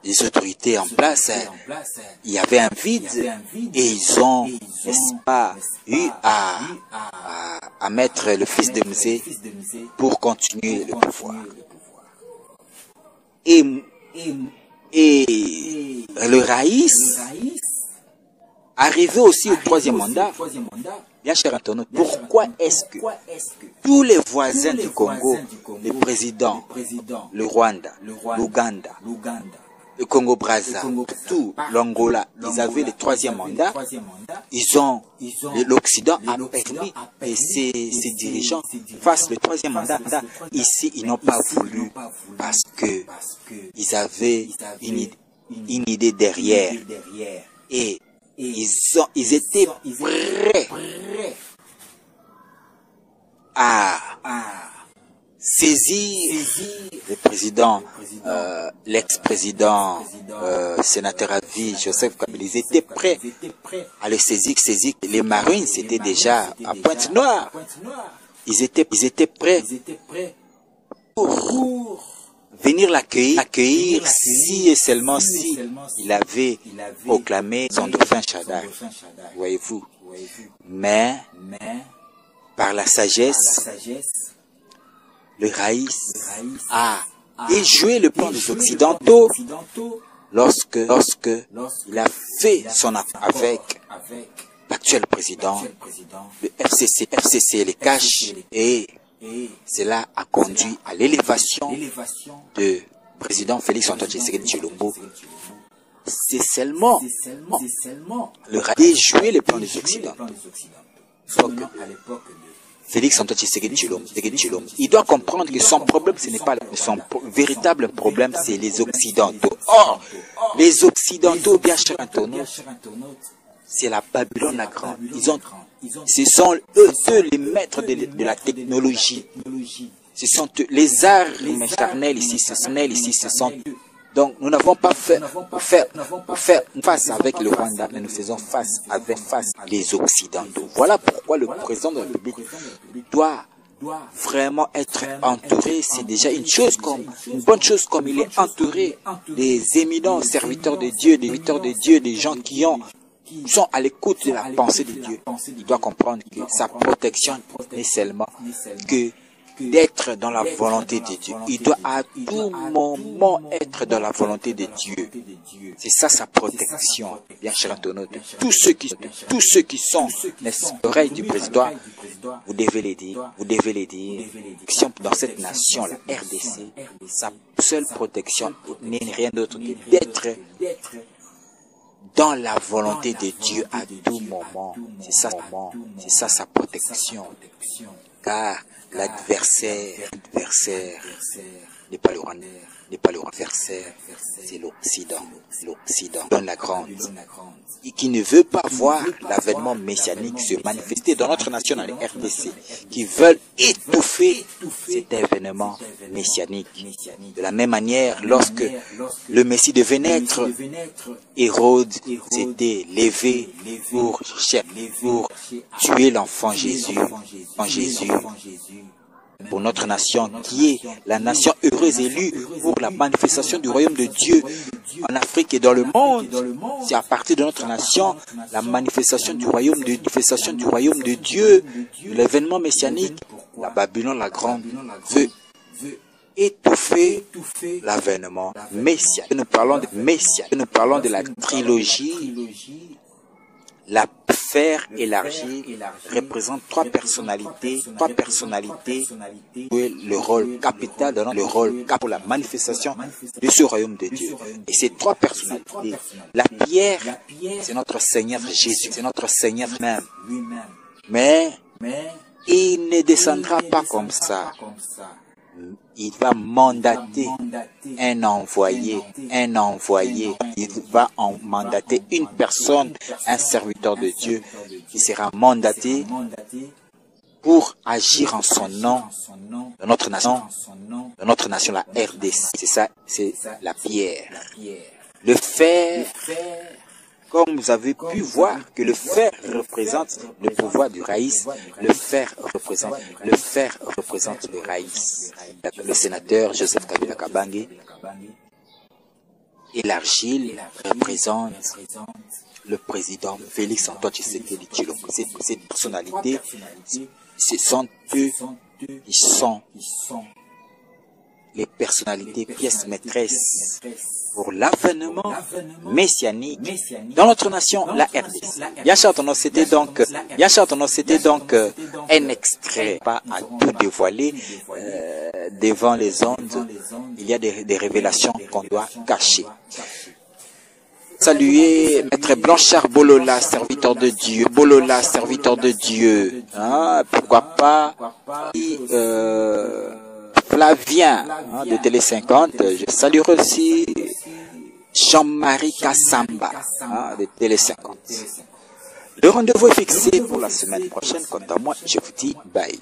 Les autorités en place, il y avait un vide et ils ont, n'est-ce pas, eu à mettre le fils de Mzee pour continuer le pouvoir. Et le Raïs, arrivé aussi au troisième mandat, bien cher Antonio, pourquoi est-ce que tous les voisins du Congo, les présidents, le Rwanda, l'Ouganda, le Congo-Brazza, tout l'Angola, ils avaient le troisième mandat, l'Occident a permis que ces dirigeants fassent le troisième mandat. Ici, ils n'ont pas voulu parce que ils avaient une idée derrière et ils étaient prêts à saisir le président, l'ex-président, sénateur à vie, Joseph Kabila. Ils étaient prêts à le saisir. Les Marines, c'était déjà à Pointe-Noire. Ils étaient prêts pour venir l'accueillir si et seulement si il avait proclamé son dauphin Shaddai. Voyez-vous. Mais, par la sagesse, le Raïs a échoué le plan des Occidentaux lorsque il a fait son affaire avec l'actuel président, le FCC les cache, et cela a conduit à l'élévation de président Félix Antoine Tshisekedi Tshilombo. C'est seulement le Raïs a échoué le plan des Occidentaux. Félix Antoine Tshisekedi Tshilombo, il doit comprendre que son problème, ce n'est pas son véritable problème, c'est les Occidentaux. Or, les Occidentaux, bien cher Antonio, c'est la Babylone la grande. Ce sont eux les maîtres de la technologie. Ce sont eux, les arts charnels ici, ce sont eux. Donc, nous n'avons pas fait face avec le Rwanda, mais nous faisons face les Occidentaux. Voilà pourquoi le président de la République doit vraiment être entouré. C'est déjà une bonne chose comme il est entouré des éminents serviteurs de Dieu, des gens qui sont à l'écoute de la pensée de Dieu. Il doit comprendre que sa protection n'est seulement que d'être dans la volonté de Dieu. Il doit à tout moment être dans la volonté de Dieu. C'est ça sa protection, bien cher Antonio. Tous ceux qui sont l'oreille du président, vous devez les dire, dans cette nation, la RDC, sa seule protection n'est rien d'autre que d'être dans la volonté de Dieu à tout moment. C'est ça sa protection. Car l'adversaire n'est pas le Rwanda, l'adversaire, c'est l'Occident, dans la grande, et qui ne veut pas voir l'avènement messianique se manifester dans notre nation, dans les RDC, qui veulent étouffer cet événement messianique. De la même manière, lorsque le Messie devait naître, Hérode s'était levé pour tuer l'enfant Jésus, pour notre nation, qui est la nation heureuse élue pour la manifestation du royaume de Dieu en Afrique et dans le monde. C'est à partir de notre nation, la manifestation du royaume de Dieu, l'événement messianique. La Babylone la grande veut étouffer l'avènement messianique. Nous parlons de la trilogie. La sphère élargie représente trois personnalités jouent le rôle capital dans le rôle pour la manifestation de ce royaume de Dieu. Et ces trois personnalités, la pierre, c'est notre Seigneur Jésus, c'est notre Seigneur même. Mais il ne descendra pas comme ça. Il va mandater un envoyé. Il va en mandater une personne, un serviteur de Dieu, qui sera mandaté pour agir en son nom dans notre nation, la RDC. C'est ça, c'est la pierre. Le fer, Comme vous avez pu voir que le fer représente le pouvoir du raïs, le fer représente le raïs. Le sénateur Joseph Kabila Kabange et l'argile représente le président Félix Antoine Tshisekedi Tshilombo. Ces personnalités, ce sont eux, ils sont les personnalités pièces maîtresses pour l'avènement messianique dans notre nation, la RDC. Yachartono, c'était donc un extrait, pas à tout dévoiler devant les ondes. Il y a des révélations qu'on doit cacher. Saluer Maître Blanchard Bolola, serviteur de Dieu. Bolola, serviteur de Dieu. Hein, pourquoi pas Flavien de Télé 50. Je saluerai aussi Jean-Marie Kassamba de Télé 50. Le rendez-vous est fixé pour la semaine prochaine. Quant à moi, je vous dis bye.